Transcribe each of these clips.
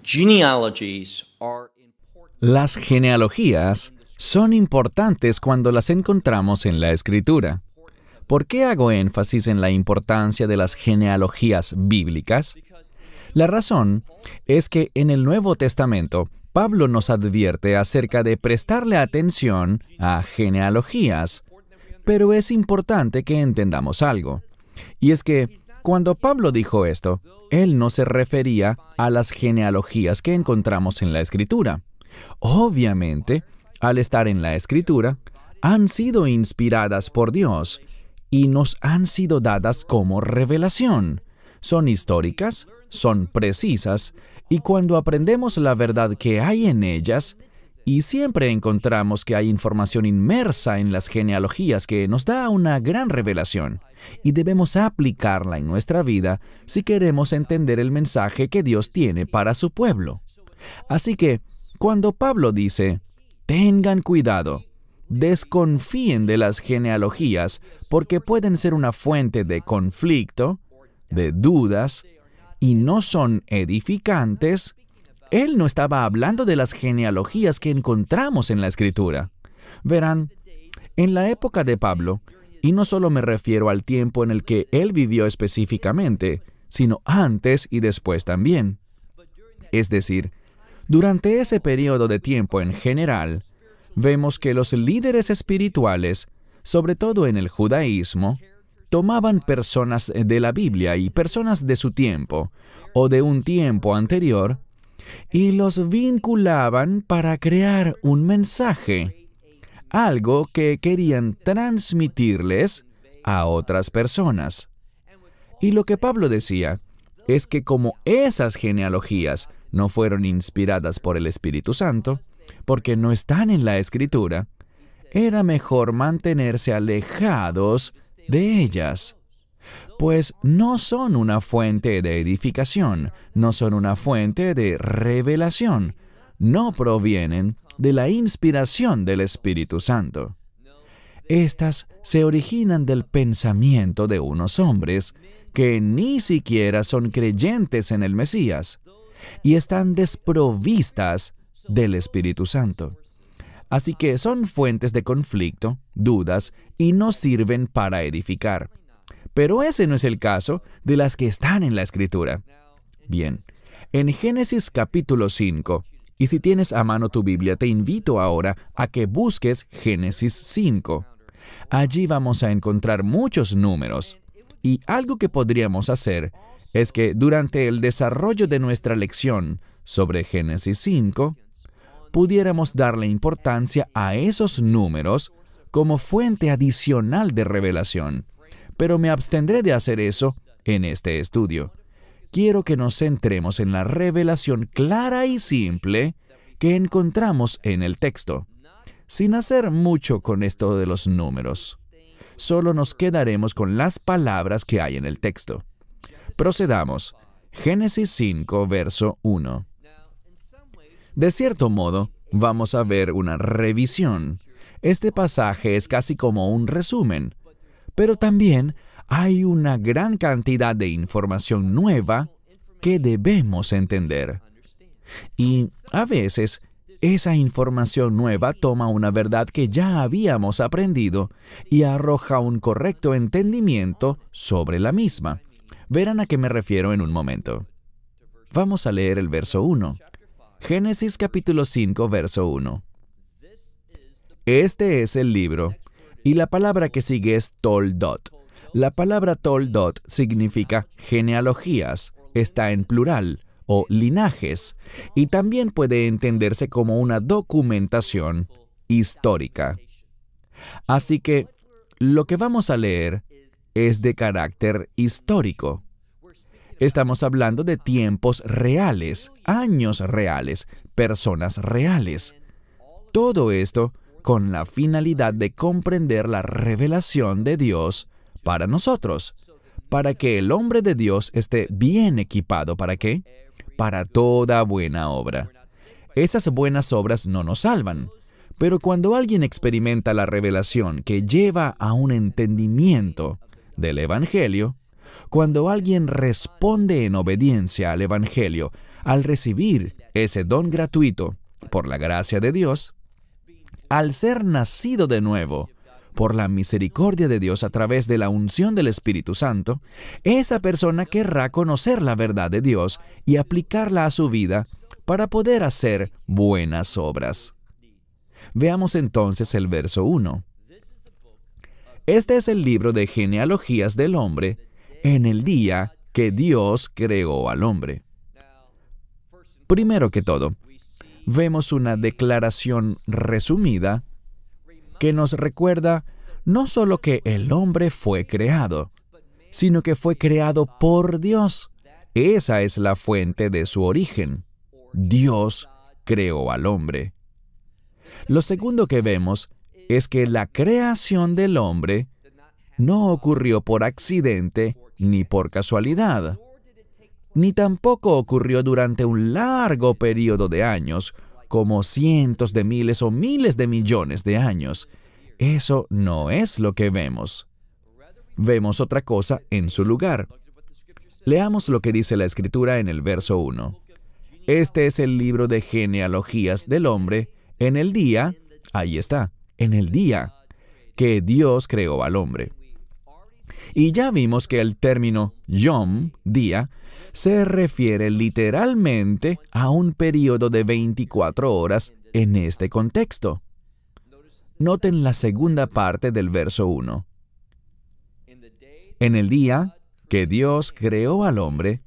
Genealogies are important. Las genealogías son importantes cuando las encontramos en la Escritura. ¿Por qué hago énfasis en la importancia de las genealogías bíblicas? La razón es que en el Nuevo Testamento, Pablo nos advierte acerca de prestarle atención a genealogías, pero es importante que entendamos algo. Y es que, cuando Pablo dijo esto, él no se refería a las genealogías que encontramos en la Escritura. Obviamente, al estar en la Escritura, han sido inspiradas por Dios y nos han sido dadas como revelación. Son históricas, son precisas, y cuando aprendemos la verdad que hay en ellas, y siempre encontramos que hay información inmersa en las genealogías que nos da una gran revelación, y debemos aplicarla en nuestra vida si queremos entender el mensaje que Dios tiene para su pueblo. Así que, cuando Pablo dice, tengan cuidado, desconfíen de las genealogías porque pueden ser una fuente de conflicto, de dudas, y no son edificantes, él no estaba hablando de las genealogías que encontramos en la Escritura. Verán, en la época de Pablo, y no solo me refiero al tiempo en el que él vivió específicamente, sino antes y después también. Es decir, durante ese periodo de tiempo en general, vemos que los líderes espirituales, sobre todo en el judaísmo, tomaban personas de la Biblia y personas de su tiempo, o de un tiempo anterior, y los vinculaban para crear un mensaje, algo que querían transmitirles a otras personas. Y lo que Pablo decía es que como esas genealogías no fueron inspiradas por el Espíritu Santo, porque no están en la Escritura, era mejor mantenerse alejados de ellas, pues no son una fuente de edificación, no son una fuente de revelación, no provienen de la inspiración del Espíritu Santo. Estas se originan del pensamiento de unos hombres que ni siquiera son creyentes en el Mesías y están desprovistas del Espíritu Santo. Así que son fuentes de conflicto, dudas, y no sirven para edificar. Pero ese no es el caso de las que están en la Escritura. Bien, en Génesis capítulo 5, y si tienes a mano tu Biblia, te invito ahora a que busques Génesis 5. Allí vamos a encontrar muchos números. Y algo que podríamos hacer es que durante el desarrollo de nuestra lección sobre Génesis 5, pudiéramos darle importancia a esos números como fuente adicional de revelación. Pero me abstendré de hacer eso en este estudio. Quiero que nos centremos en la revelación clara y simple que encontramos en el texto, sin hacer mucho con esto de los números. Solo nos quedaremos con las palabras que hay en el texto. Procedamos. Génesis 5, verso 1. De cierto modo, vamos a ver una revisión. Este pasaje es casi como un resumen, pero también hay una gran cantidad de información nueva que debemos entender. Y a veces, esa información nueva toma una verdad que ya habíamos aprendido y arroja un correcto entendimiento sobre la misma. Verán a qué me refiero en un momento. Vamos a leer el verso 1. Génesis capítulo 5, verso 1. Este es el libro, y la palabra que sigue es Toldot. La palabra Toldot significa genealogías, está en plural, o linajes, y también puede entenderse como una documentación histórica. Así que, lo que vamos a leer es de carácter histórico. Estamos hablando de tiempos reales, años reales, personas reales. Todo esto con la finalidad de comprender la revelación de Dios para nosotros, para que el hombre de Dios esté bien equipado. ¿Para qué? Para toda buena obra. Esas buenas obras no nos salvan, pero cuando alguien experimenta la revelación que lleva a un entendimiento del Evangelio, Cuando alguien responde en obediencia al Evangelio, al recibir ese don gratuito por la gracia de Dios, al ser nacido de nuevo por la misericordia de Dios a través de la unción del Espíritu Santo, esa persona querrá conocer la verdad de Dios y aplicarla a su vida para poder hacer buenas obras. Veamos entonces el verso 1. Este es el libro de genealogías del hombre en el día que Dios creó al hombre. Primero que todo, vemos una declaración resumida que nos recuerda no solo que el hombre fue creado, sino que fue creado por Dios. Esa es la fuente de su origen. Dios creó al hombre. Lo segundo que vemos es que la creación del hombre no ocurrió por accidente ni por casualidad, ni tampoco ocurrió durante un largo periodo de años, como cientos de miles o miles de millones de años. Eso no es lo que vemos. Vemos otra cosa en su lugar. Leamos lo que dice la Escritura en el verso 1. Este es el libro de genealogías del hombre en el día, ahí está, en el día que Dios creó al hombre. Y ya vimos que el término yom, día, se refiere literalmente a un periodo de 24 horas en este contexto. Noten la segunda parte del verso 1. En el día que Dios creó al hombre,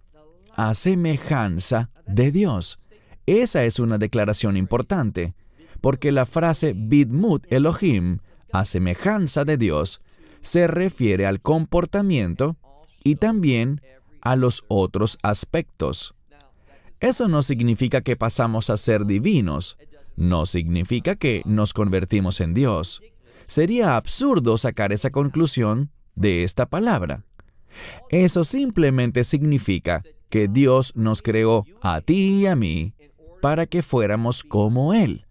a semejanza de Dios. Esa es una declaración importante, porque la frase Bidmut Elohim, a semejanza de Dios, se refiere al comportamiento y también a los otros aspectos. Eso no significa que pasamos a ser divinos, no significa que nos convertimos en Dios. Sería absurdo sacar esa conclusión de esta palabra. Eso simplemente significa que Dios nos creó a ti y a mí para que fuéramos como Él,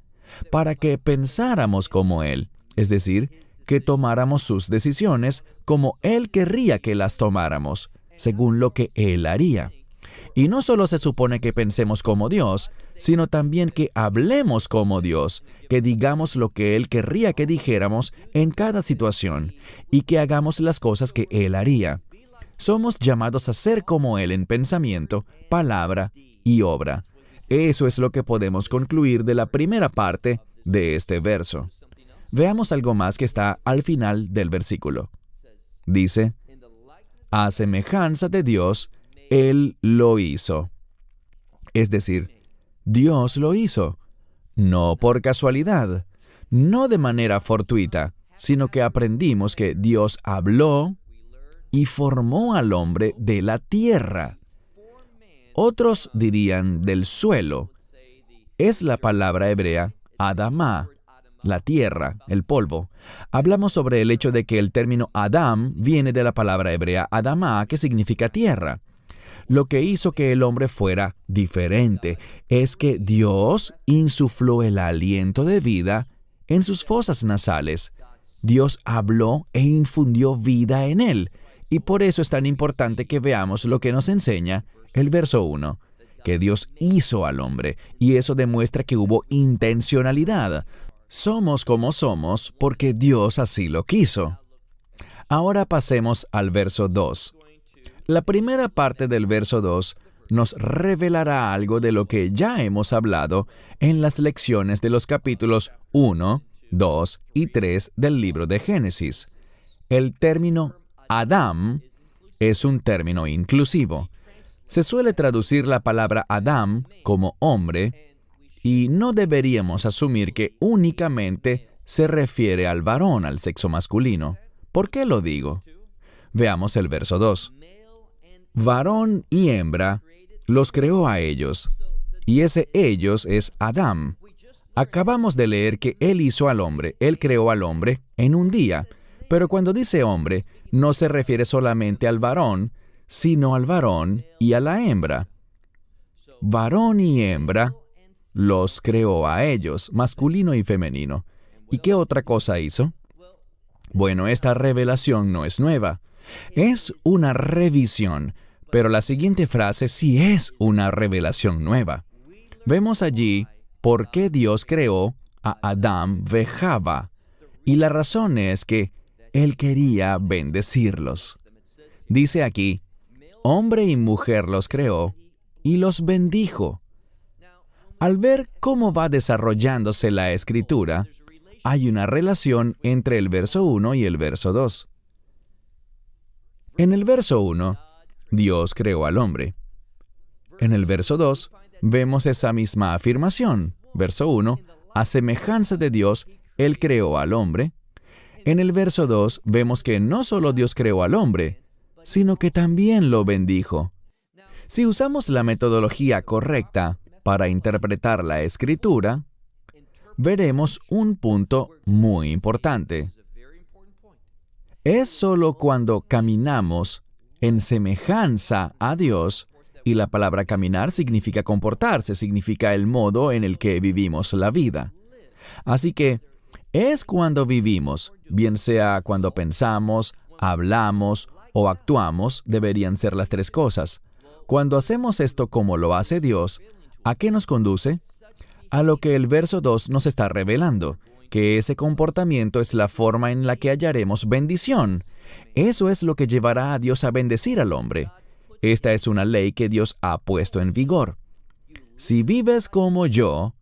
para que pensáramos como Él, es decir, que tomáramos sus decisiones como Él querría que las tomáramos, según lo que Él haría. Y no solo se supone que pensemos como Dios, sino también que hablemos como Dios, que digamos lo que Él querría que dijéramos en cada situación, y que hagamos las cosas que Él haría. Somos llamados a ser como Él en pensamiento, palabra y obra. Eso es lo que podemos concluir de la primera parte de este verso. Veamos algo más que está al final del versículo. Dice, a semejanza de Dios, Él lo hizo. Es decir, Dios lo hizo, no por casualidad, no de manera fortuita, sino que aprendimos que Dios habló y formó al hombre de la tierra. Otros dirían del suelo. Es la palabra hebrea Adamá, la tierra, el polvo. Hablamos sobre el hecho de que el término Adam viene de la palabra hebrea Adamá, que significa tierra. Lo que hizo que el hombre fuera diferente es que Dios insufló el aliento de vida en sus fosas nasales. Dios habló e infundió vida en él. Y por eso es tan importante que veamos lo que nos enseña el verso 1, que Dios hizo al hombre, y eso demuestra que hubo intencionalidad. Somos como somos porque Dios así lo quiso. Ahora pasemos al verso 2. La primera parte del verso 2 nos revelará algo de lo que ya hemos hablado en las lecciones de los capítulos 1, 2 y 3 del libro de Génesis. El término Adam es un término inclusivo. Se suele traducir la palabra Adam como hombre, y no deberíamos asumir que únicamente se refiere al varón, al sexo masculino. ¿Por qué lo digo? Veamos el verso 2. Varón y hembra los creó a ellos, y ese ellos es Adam. Acabamos de leer que Él hizo al hombre, Él creó al hombre en un día, pero cuando dice hombre, no se refiere solamente al varón, sino al varón y a la hembra. Varón y hembra los creó a ellos, masculino y femenino. ¿Y qué otra cosa hizo? Bueno, esta revelación no es nueva. Es una revisión, pero la siguiente frase sí es una revelación nueva. Vemos allí por qué Dios creó a Adán y Java, y la razón es que Él quería bendecirlos. Dice aquí, hombre y mujer los creó y los bendijo. Al ver cómo va desarrollándose la Escritura, hay una relación entre el verso 1 y el verso 2. En el verso 1, Dios creó al hombre. En el verso 2, vemos esa misma afirmación. Verso 1, a semejanza de Dios, Él creó al hombre. En el verso 2, vemos que no solo Dios creó al hombre, sino que también lo bendijo. Si usamos la metodología correcta para interpretar la Escritura, veremos un punto muy importante. Es solo cuando caminamos en semejanza a Dios, y la palabra caminar significa comportarse, significa el modo en el que vivimos la vida. Así que es cuando vivimos, bien sea cuando pensamos, hablamos o actuamos, deberían ser las tres cosas. Cuando hacemos esto como lo hace Dios, ¿a qué nos conduce? A lo que el verso 2 nos está revelando, que ese comportamiento es la forma en la que hallaremos bendición. Eso es lo que llevará a Dios a bendecir al hombre. Esta es una ley que Dios ha puesto en vigor. Si vives como yo,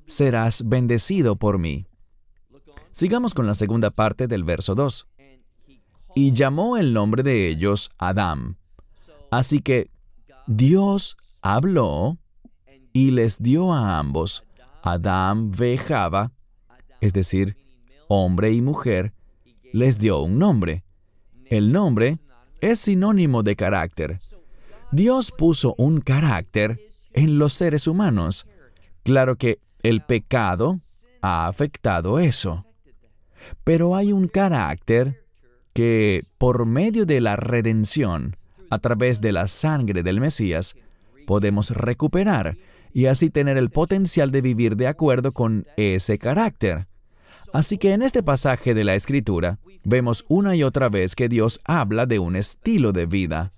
serás bendecido por mí. Sigamos con la segunda parte del verso 2. Y llamó el nombre de ellos Adán. Así que Dios habló y les dio a ambos, Adán y Java, es decir, hombre y mujer, les dio un nombre. El nombre es sinónimo de carácter. Dios puso un carácter en los seres humanos. Claro que el pecado ha afectado eso. Pero hay un carácter que, por medio de la redención, a través de la sangre del Mesías, podemos recuperar y así tener el potencial de vivir de acuerdo con ese carácter. Así que en este pasaje de la Escritura, vemos una y otra vez que Dios habla de un estilo de vida,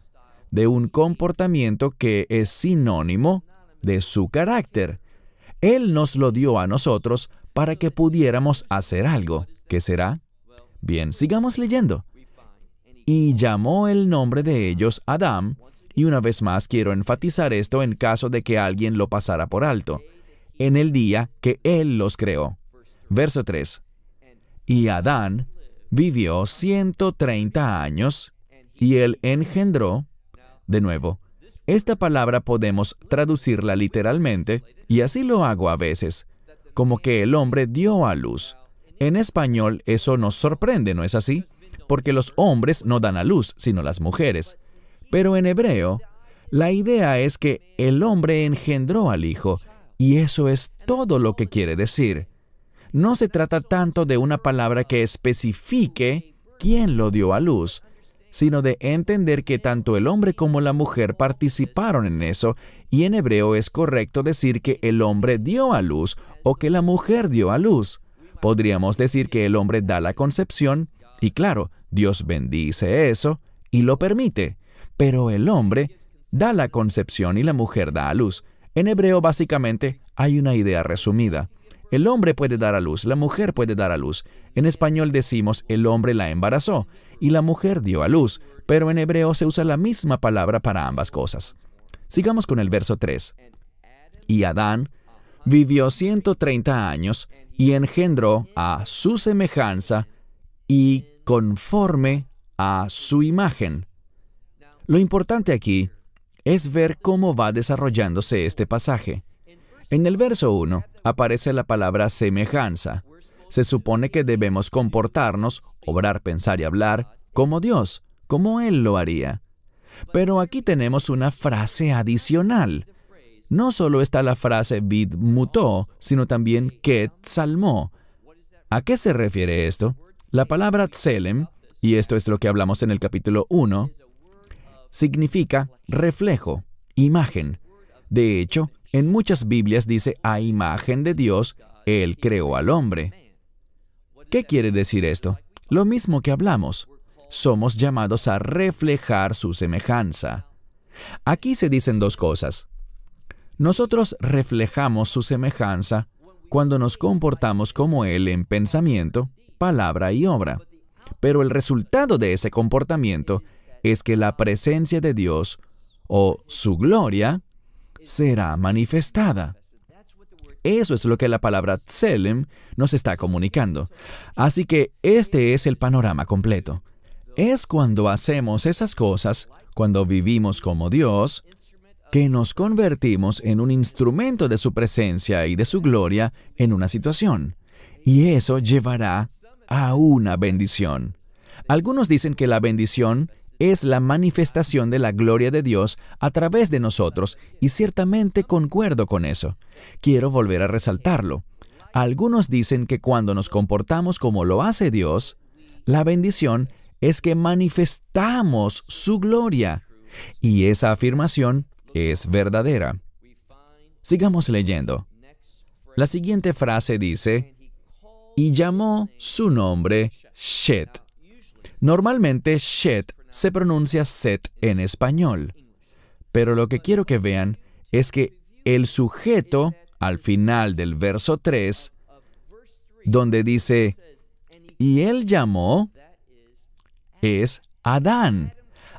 de un comportamiento que es sinónimo de su carácter. Él nos lo dio a nosotros para que pudiéramos hacer algo. ¿Qué será? Bien, sigamos leyendo. Y llamó el nombre de ellos Adán, y una vez más quiero enfatizar esto en caso de que alguien lo pasara por alto, en el día que Él los creó. Verso 3. Y Adán vivió 130 años, y él engendró. De nuevo, esta palabra podemos traducirla literalmente, y así lo hago a veces, como que el hombre dio a luz. En español eso nos sorprende, ¿no es así? Porque los hombres no dan a luz, sino las mujeres. Pero en hebreo, la idea es que el hombre engendró al hijo, y eso es todo lo que quiere decir. No se trata tanto de una palabra que especifique quién lo dio a luz, sino de entender que tanto el hombre como la mujer participaron en eso, y en hebreo es correcto decir que el hombre dio a luz o que la mujer dio a luz. Podríamos decir que el hombre da la concepción, y claro, Dios bendice eso y lo permite, pero el hombre da la concepción y la mujer da a luz. En hebreo básicamente hay una idea resumida. El hombre puede dar a luz, la mujer puede dar a luz. En español decimos el hombre la embarazó y la mujer dio a luz, pero en hebreo se usa la misma palabra para ambas cosas. Sigamos con el verso 3. Y Adán vivió 130 años y engendró a su semejanza y conforme a su imagen. Lo importante aquí es ver cómo va desarrollándose este pasaje. En el verso 1 aparece la palabra semejanza. Se supone que debemos comportarnos, obrar, pensar y hablar como Dios, como Él lo haría. Pero aquí tenemos una frase adicional. No solo está la frase vid mutó, sino también ket salmó. ¿A qué se refiere esto? La palabra tselem, y esto es lo que hablamos en el capítulo 1, significa reflejo, imagen. De hecho, en muchas Biblias dice, a imagen de Dios, Él creó al hombre. ¿Qué quiere decir esto? Lo mismo que hablamos. somos llamados a reflejar su semejanza. Aquí se dicen dos cosas. Nosotros reflejamos su semejanza cuando nos comportamos como Él en pensamiento, palabra y obra. Pero el resultado de ese comportamiento es que la presencia de Dios, o su gloria, será manifestada. Eso es lo que la palabra Tselem nos está comunicando. Así que este es el panorama completo. Es cuando hacemos esas cosas, cuando vivimos como Dios, que nos convertimos en un instrumento de su presencia y de su gloria en una situación. Y eso llevará a una bendición. Algunos dicen que la bendición es la manifestación de la gloria de Dios a través de nosotros, y ciertamente concuerdo con eso. Quiero volver a resaltarlo. Algunos dicen que cuando nos comportamos como lo hace Dios, la bendición es que manifestamos su gloria, y esa afirmación es verdadera. Sigamos leyendo. La siguiente frase dice, y llamó su nombre Shet. Normalmente Shet se pronuncia Set en español, pero lo que quiero que vean es que el sujeto al final del verso 3, donde dice, y él llamó, es Adán.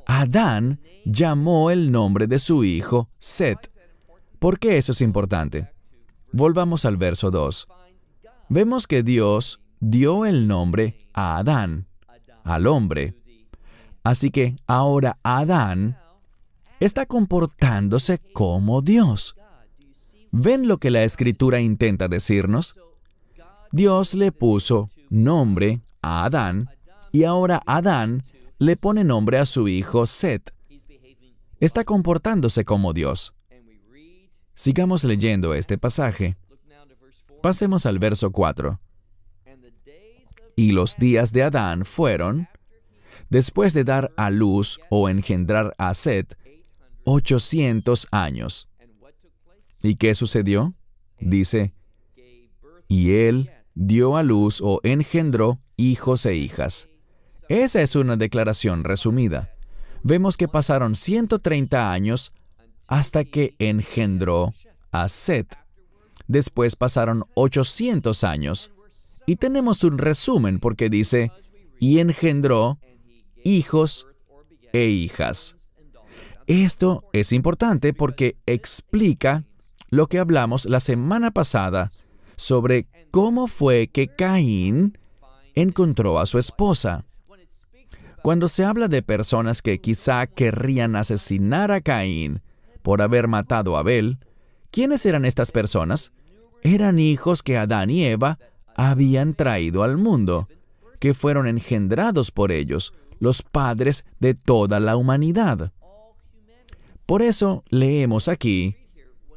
Adán llamó el nombre de su hijo Set. ¿Por qué eso es importante? Volvamos al verso 2. Vemos que Dios dio el nombre a Adán, al hombre. Así que ahora Adán está comportándose como Dios. ¿Ven lo que la Escritura intenta decirnos? Dios le puso nombre a Adán, y ahora Adán le pone nombre a su hijo Set. Está comportándose como Dios. Sigamos leyendo este pasaje. Pasemos al verso 4. Y los días de Adán fueron, después de dar a luz o engendrar a Set, 800 años. ¿Y qué sucedió? Dice, y él dio a luz o engendró hijos e hijas. Esa es una declaración resumida. Vemos que pasaron 130 años hasta que engendró a Set. Después pasaron 800 años. Y tenemos un resumen porque dice, y engendró hijos e hijas. Esto es importante porque explica lo que hablamos la semana pasada sobre cómo fue que Caín encontró a su esposa. Cuando se habla de personas que quizá querrían asesinar a Caín por haber matado a Abel, ¿quiénes eran estas personas? Eran hijos que Adán y Eva habían traído al mundo, que fueron engendrados por ellos, los padres de toda la humanidad. Por eso leemos aquí,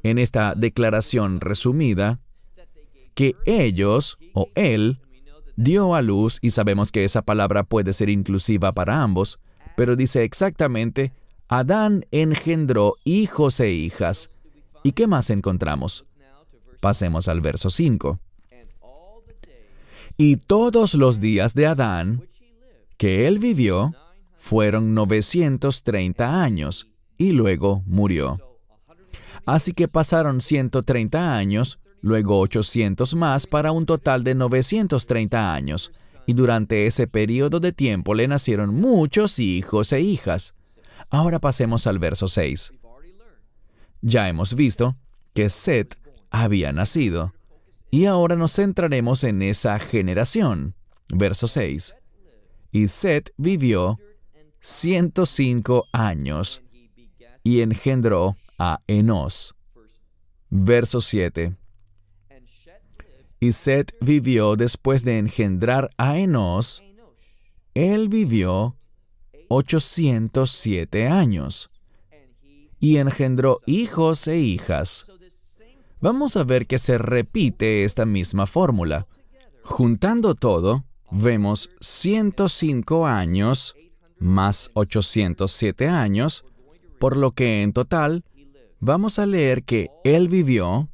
en esta declaración resumida, que ellos, o él, dio a luz, y sabemos que esa palabra puede ser inclusiva para ambos, pero dice exactamente, Adán engendró hijos e hijas. ¿Y qué más encontramos? Pasemos al verso 5. Y todos los días de Adán, que él vivió, fueron 930 años, y luego murió. Así que pasaron 130 años, luego 800 más para un total de 930 años, y durante ese periodo de tiempo le nacieron muchos hijos e hijas. Ahora pasemos al verso 6. Ya hemos visto que Set había nacido, y ahora nos centraremos en esa generación. Verso 6. Y Set vivió 105 años, y engendró a Enos. Verso 7. Y Set vivió después de engendrar a Enos, él vivió 807 años, y engendró hijos e hijas. Vamos a ver que se repite esta misma fórmula. Juntando todo, vemos 105 años más 807 años, por lo que en total vamos a leer que él vivió,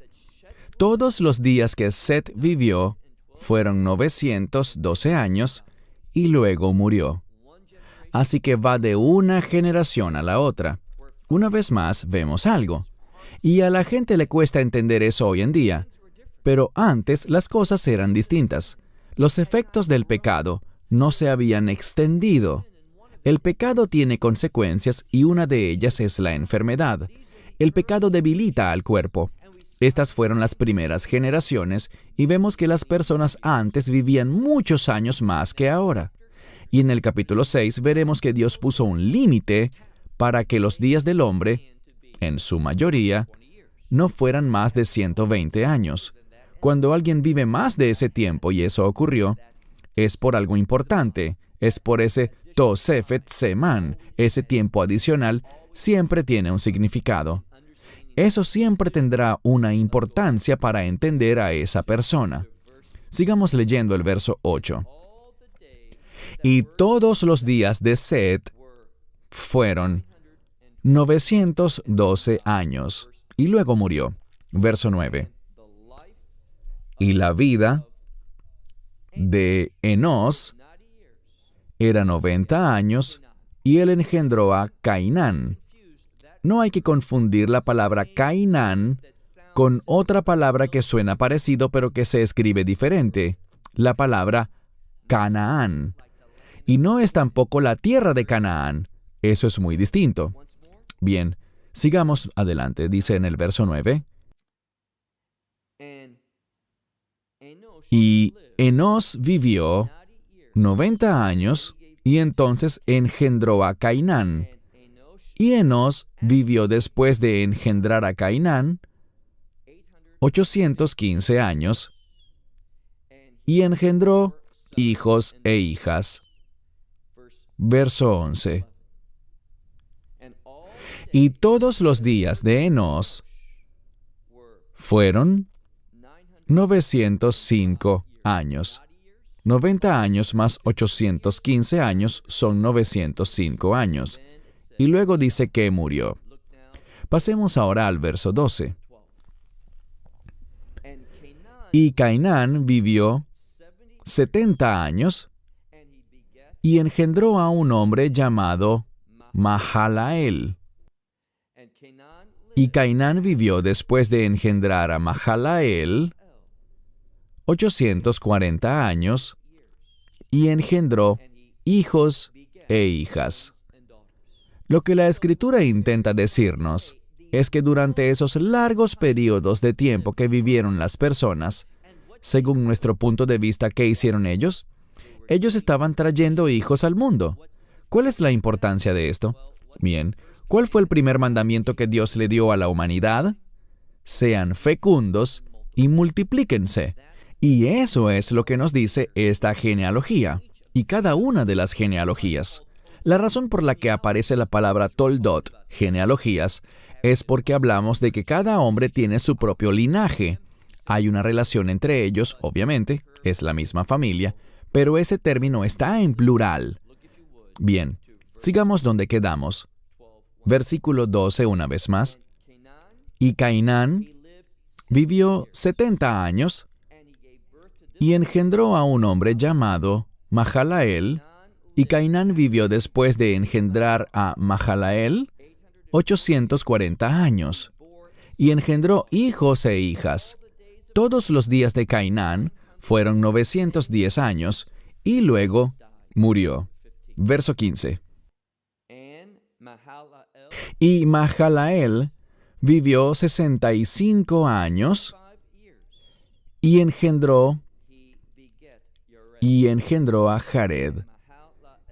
todos los días que Set vivió fueron 912 años y luego murió. Así que va de una generación a la otra. Una vez más, vemos algo. Y a la gente le cuesta entender eso hoy en día. Pero antes las cosas eran distintas. Los efectos del pecado no se habían extendido. El pecado tiene consecuencias y una de ellas es la enfermedad. El pecado debilita al cuerpo. Estas fueron las primeras generaciones y vemos que las personas antes vivían muchos años más que ahora. Y en el capítulo 6 veremos que Dios puso un límite para que los días del hombre, en su mayoría, no fueran más de 120 años. Cuando alguien vive más de ese tiempo, y eso ocurrió, es por algo importante, es por ese Tosefet Seman, ese tiempo adicional, siempre tiene un significado. Eso siempre tendrá una importancia para entender a esa persona. Sigamos leyendo el verso 8. Y todos los días de Set fueron 912 años, y luego murió. Verso 9. Y la vida de Enos era 90 años, y él engendró a Cainán. No hay que confundir la palabra Cainán con otra palabra que suena parecido pero que se escribe diferente, la palabra Canaán. Y no es tampoco la tierra de Canaán, eso es muy distinto. Bien, sigamos adelante, dice en el verso 9. Y Enos vivió 90 años, y entonces engendró a Cainán. Y Enos vivió después de engendrar a Cainán 815 años, y engendró hijos e hijas. Verso 11. Y todos los días de Enos fueron 905 años. 90 años más 815 años son 905 años. Y luego dice que murió. Pasemos ahora al verso 12. Y Cainán vivió 70 años y engendró a un hombre llamado Mahalael. Y Cainán vivió después de engendrar a Mahalael 840 años y engendró hijos e hijas. Lo que la Escritura intenta decirnos es que durante esos largos periodos de tiempo que vivieron las personas, según nuestro punto de vista, ¿qué hicieron ellos? Ellos estaban trayendo hijos al mundo. ¿Cuál es la importancia de esto? Bien, ¿cuál fue el primer mandamiento que Dios le dio a la humanidad? Sean fecundos y multiplíquense. Y eso es lo que nos dice esta genealogía, y cada una de las genealogías. La razón por la que aparece la palabra toldot, genealogías, es porque hablamos de que cada hombre tiene su propio linaje. Hay una relación entre ellos, obviamente, es la misma familia, pero ese término está en plural. Bien, sigamos donde quedamos. Versículo 12 una vez más. Y Cainán vivió 70 años y engendró a un hombre llamado Mahalael. Y Cainán vivió después de engendrar a Mahalael 840 años, y engendró hijos e hijas. Todos los días de Cainán fueron 910 años, y luego murió. Verso 15. Y Mahalael vivió 65 años, y engendró a Jared.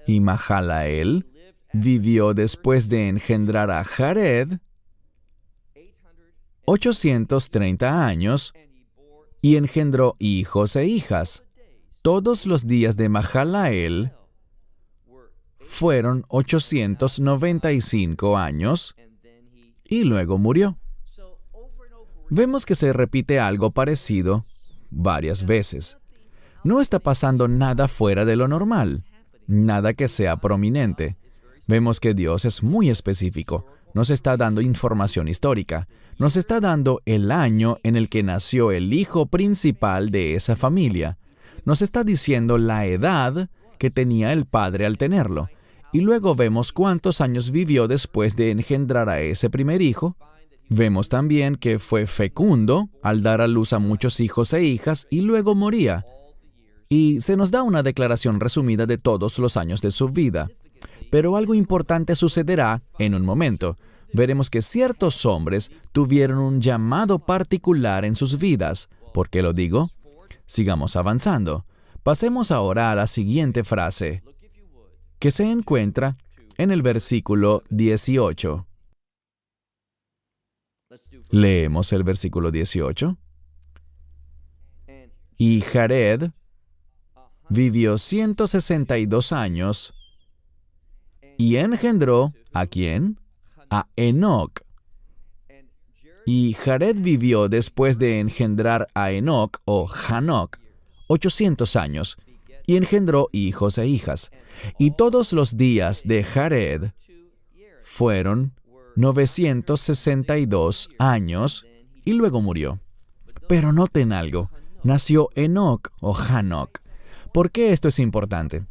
Y Mahalael vivió después de engendrar a Jared 830 años y engendró hijos e hijas. Todos los días de Mahalael fueron 895 años y luego murió. Vemos que se repite algo parecido varias veces. No está pasando nada fuera de lo normal. Nada que sea prominente. Vemos que Dios es muy específico. Nos está dando información histórica. Nos está dando el año en el que nació el hijo principal de esa familia. Nos está diciendo la edad que tenía el padre al tenerlo. Y luego vemos cuántos años vivió después de engendrar a ese primer hijo. Vemos también que fue fecundo al dar a luz a muchos hijos e hijas y luego moría. Y se nos da una declaración resumida de todos los años de su vida. Pero algo importante sucederá en un momento. Veremos que ciertos hombres tuvieron un llamado particular en sus vidas. ¿Por qué lo digo? Sigamos avanzando. Pasemos ahora a la siguiente frase, que se encuentra en el versículo 18. Leemos el versículo 18. Y Jared vivió 162 años y engendró, ¿a quién? A Enoc. Y Jared vivió después de engendrar a Enoc o Hanoc 800 años y engendró hijos e hijas. Y todos los días de Jared fueron 962 años y luego murió. Pero noten algo, nació Enoc o Hanoc. ¿Por qué esto es importante?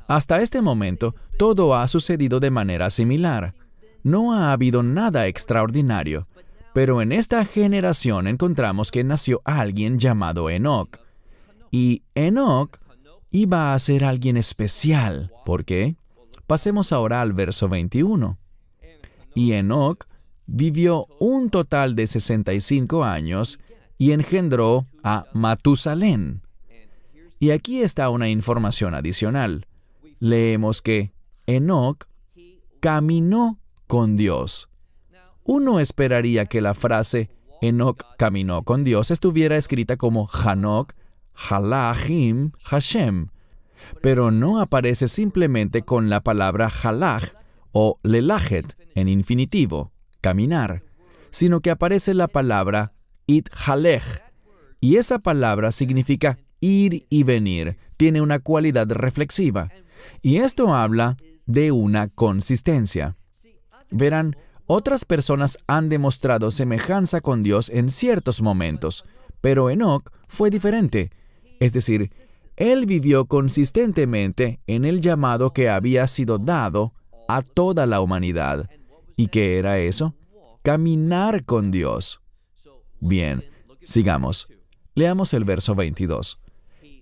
Hasta este momento, todo ha sucedido de manera similar. No ha habido nada extraordinario. Pero en esta generación encontramos que nació alguien llamado Enoc. Y Enoc iba a ser alguien especial. ¿Por qué? Pasemos ahora al verso 21. Y Enoc vivió un total de 65 años y engendró a Matusalén. Y aquí está una información adicional. Leemos que Enoc caminó con Dios. Uno esperaría que la frase Enoc caminó con Dios estuviera escrita como Hanoc, Halachim, Hashem, pero no aparece simplemente con la palabra halach o lelajet en infinitivo, caminar, sino que aparece la palabra ithalech, y esa palabra significa ir y venir, tiene una cualidad reflexiva, y esto habla de una consistencia. Verán, otras personas han demostrado semejanza con Dios en ciertos momentos, pero Enoc fue diferente. Es decir, él vivió consistentemente en el llamado que había sido dado a toda la humanidad. ¿Y qué era eso? Caminar con Dios. Bien, sigamos. Leamos el verso 22.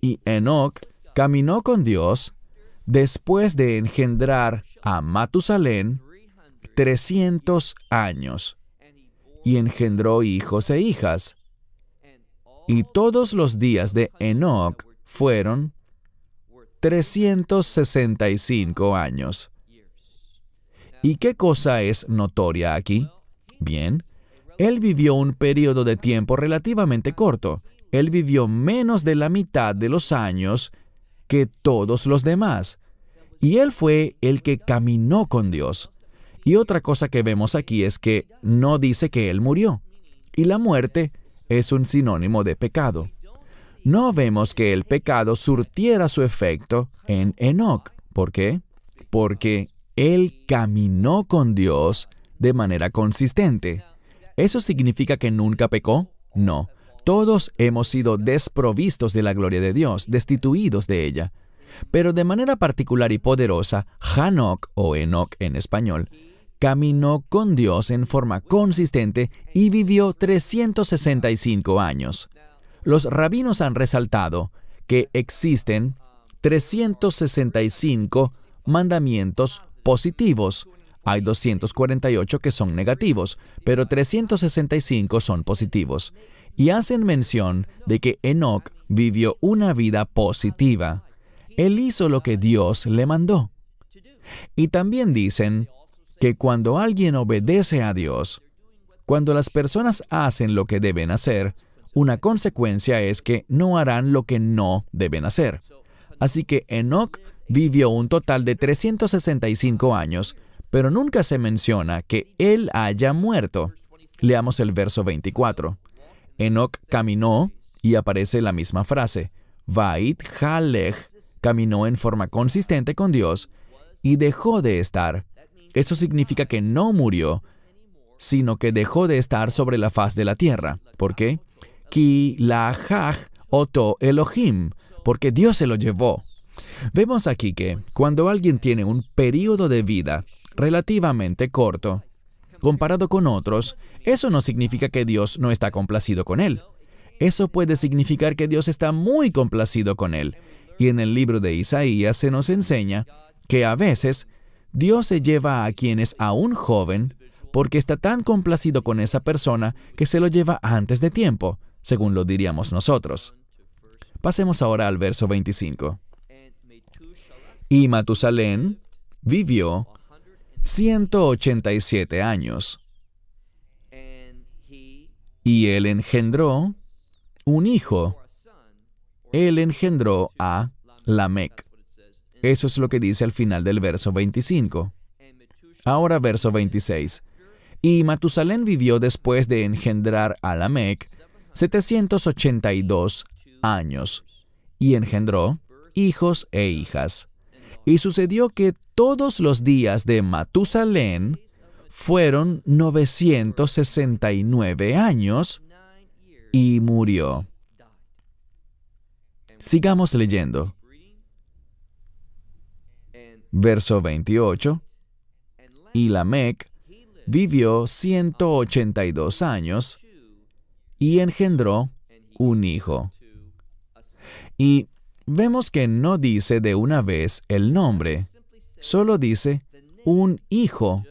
Y Enoc caminó con Dios después de engendrar a Matusalén 300 años, y engendró hijos e hijas. Y todos los días de Enoc fueron 365 años. ¿Y qué cosa es notoria aquí? Bien, él vivió un periodo de tiempo relativamente corto. Él vivió menos de la mitad de los años que todos los demás. Y él fue el que caminó con Dios. Y otra cosa que vemos aquí es que no dice que él murió. Y la muerte es un sinónimo de pecado. No vemos que el pecado surtiera su efecto en Enoc. ¿Por qué? Porque él caminó con Dios de manera consistente. ¿Eso significa que nunca pecó? No. Todos hemos sido desprovistos de la gloria de Dios, destituidos de ella. Pero de manera particular y poderosa, Hanoc, o Enoc en español, caminó con Dios en forma consistente y vivió 365 años. Los rabinos han resaltado que existen 365 mandamientos positivos. Hay 248 que son negativos, pero 365 son positivos. Y hacen mención de que Enoc vivió una vida positiva. Él hizo lo que Dios le mandó. Y también dicen que cuando alguien obedece a Dios, cuando las personas hacen lo que deben hacer, una consecuencia es que no harán lo que no deben hacer. Así que Enoc vivió un total de 365 años, pero nunca se menciona que él haya muerto. Leamos el verso 24. Enoc caminó, y aparece la misma frase, Vait Halech, caminó en forma consistente con Dios, y dejó de estar. Eso significa que no murió, sino que dejó de estar sobre la faz de la tierra. ¿Por qué? Ki lahaj oto Elohim, porque Dios se lo llevó. Vemos aquí que cuando alguien tiene un período de vida relativamente corto, comparado con otros, eso no significa que Dios no está complacido con él. Eso puede significar que Dios está muy complacido con él. Y en el libro de Isaías se nos enseña que a veces Dios se lleva a quien es aún joven porque está tan complacido con esa persona que se lo lleva antes de tiempo, según lo diríamos nosotros. Pasemos ahora al verso 25. Y Matusalén vivió 187 años. Y él engendró un hijo. Él engendró a Lamec. Eso es lo que dice al final del verso 25. Ahora verso 26. Y Matusalén vivió después de engendrar a Lamec 782 años, y engendró hijos e hijas. Y sucedió que todos los días de Matusalén fueron 969 años, y murió. Sigamos leyendo. Verso 28. Y Lamec vivió 182 años y engendró un hijo. Y vemos que no dice de una vez el nombre, solo dice un hijo.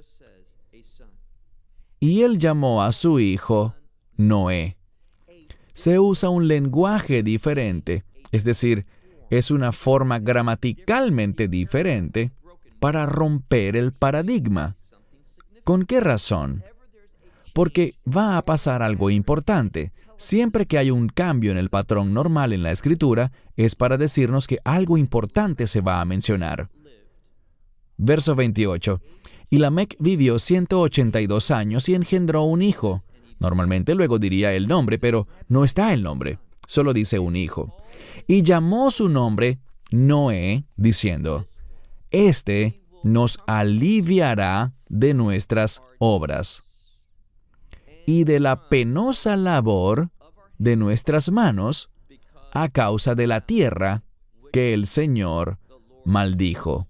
Y él llamó a su hijo Noé. Se usa un lenguaje diferente, es decir, es una forma gramaticalmente diferente para romper el paradigma. ¿Con qué razón? Porque va a pasar algo importante. Siempre que hay un cambio en el patrón normal en la Escritura, es para decirnos que algo importante se va a mencionar. Verso 28. Y Lamec vivió 182 años y engendró un hijo. Normalmente luego diría el nombre, pero no está el nombre. Solo dice un hijo. Y llamó su nombre Noé, diciendo: Este nos aliviará de nuestras obras y de la penosa labor de nuestras manos a causa de la tierra que el Señor maldijo.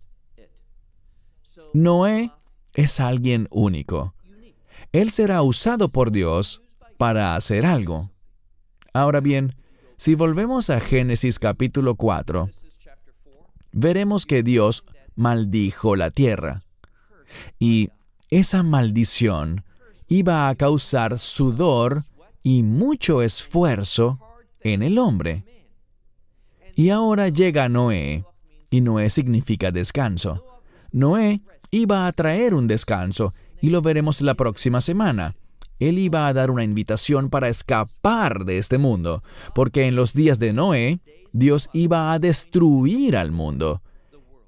Noé es alguien único. Él será usado por Dios para hacer algo. Ahora bien, si volvemos a Génesis capítulo 4, veremos que Dios maldijo la tierra. Y esa maldición iba a causar sudor y mucho esfuerzo en el hombre. Y ahora llega Noé, y Noé significa descanso. Noé iba a traer un descanso, y lo veremos la próxima semana. Él iba a dar una invitación para escapar de este mundo, porque en los días de Noé, Dios iba a destruir al mundo.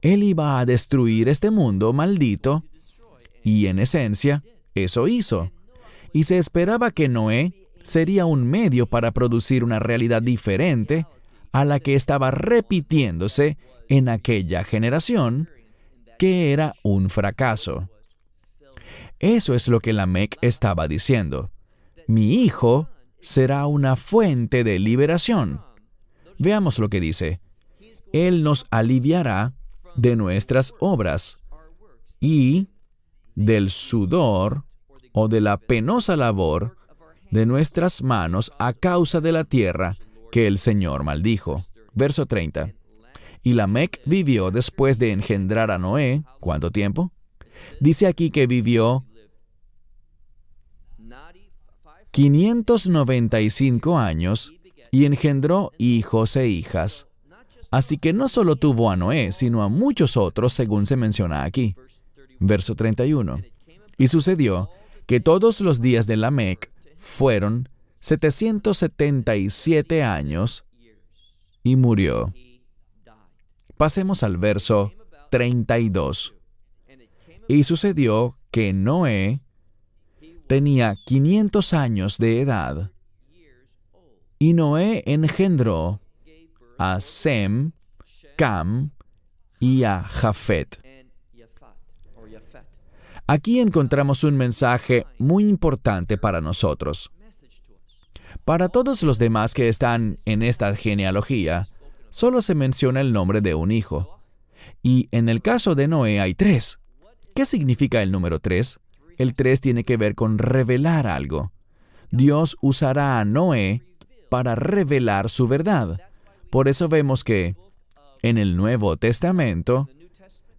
Él iba a destruir este mundo maldito, y en esencia, eso hizo. Y se esperaba que Noé sería un medio para producir una realidad diferente a la que estaba repitiéndose en aquella generación, que era un fracaso. Eso es lo que Lamec estaba diciendo. Mi hijo será una fuente de liberación. Veamos lo que dice. Él nos aliviará de nuestras obras y del sudor o de la penosa labor de nuestras manos a causa de la tierra que el Señor maldijo. Verso 30. Y Lamec vivió después de engendrar a Noé. ¿Cuánto tiempo? Dice aquí que vivió 595 años y engendró hijos e hijas. Así que no solo tuvo a Noé, sino a muchos otros, según se menciona aquí. Verso 31. Y sucedió que todos los días de Lamec fueron 777 años y murió. Pasemos al verso 32. Y sucedió que Noé tenía 500 años de edad, y Noé engendró a Sem, Cam y a Jafet. Aquí encontramos un mensaje muy importante para nosotros. Para todos los demás que están en esta genealogía, solo se menciona el nombre de un hijo. Y en el caso de Noé hay 3. ¿Qué significa el número 3? El 3 tiene que ver con revelar algo. Dios usará a Noé para revelar su verdad. Por eso vemos que en el Nuevo Testamento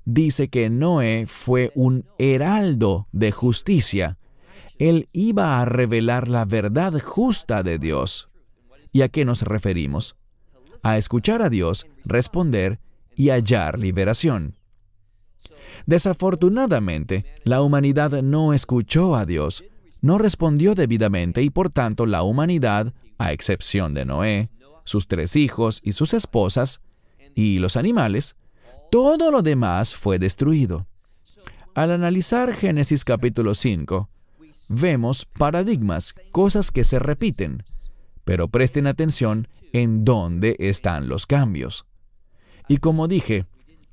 dice que Noé fue un heraldo de justicia. Él iba a revelar la verdad justa de Dios. ¿Y a qué nos referimos? A escuchar a Dios, responder y hallar liberación. Desafortunadamente, la humanidad no escuchó a Dios, no respondió debidamente y por tanto la humanidad, a excepción de Noé, sus 3 hijos y sus esposas, y los animales, todo lo demás fue destruido. Al analizar Génesis capítulo 5, vemos paradigmas, cosas que se repiten, pero presten atención en dónde están los cambios. Y como dije,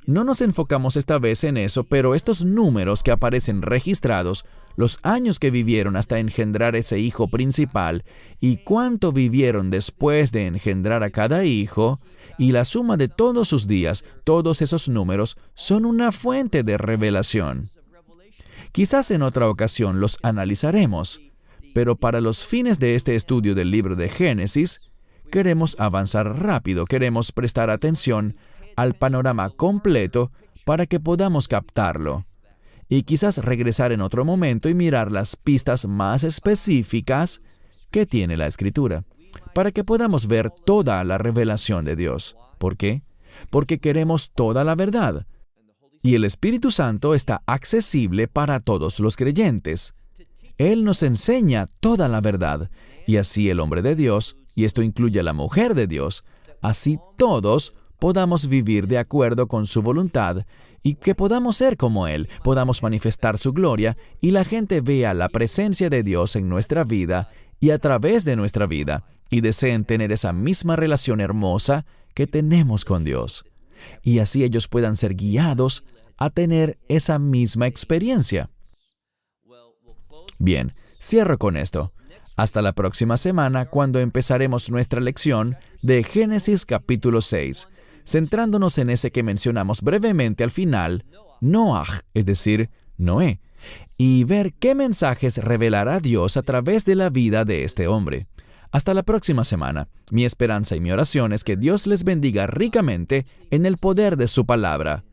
no nos enfocamos esta vez en eso, pero estos números que aparecen registrados, los años que vivieron hasta engendrar ese hijo principal y cuánto vivieron después de engendrar a cada hijo, y la suma de todos sus días, todos esos números son una fuente de revelación. Quizás en otra ocasión los analizaremos, pero para los fines de este estudio del libro de Génesis, queremos avanzar rápido, queremos prestar atención al panorama completo para que podamos captarlo. Y quizás regresar en otro momento y mirar las pistas más específicas que tiene la Escritura, para que podamos ver toda la revelación de Dios. ¿Por qué? Porque queremos toda la verdad. Y el Espíritu Santo está accesible para todos los creyentes. Él nos enseña toda la verdad, y así el hombre de Dios, y esto incluye a la mujer de Dios, así todos podamos vivir de acuerdo con su voluntad y que podamos ser como Él, podamos manifestar su gloria y la gente vea la presencia de Dios en nuestra vida y a través de nuestra vida y deseen tener esa misma relación hermosa que tenemos con Dios. Y así ellos puedan ser guiados a tener esa misma experiencia. Bien, cierro con esto. Hasta la próxima semana cuando empezaremos nuestra lección de Génesis capítulo 6. Centrándonos en ese que mencionamos brevemente al final, Noaj, es decir, Noé, y ver qué mensajes revelará Dios a través de la vida de este hombre. Hasta la próxima semana. Mi esperanza y mi oración es que Dios les bendiga ricamente en el poder de su palabra.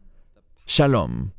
Shalom.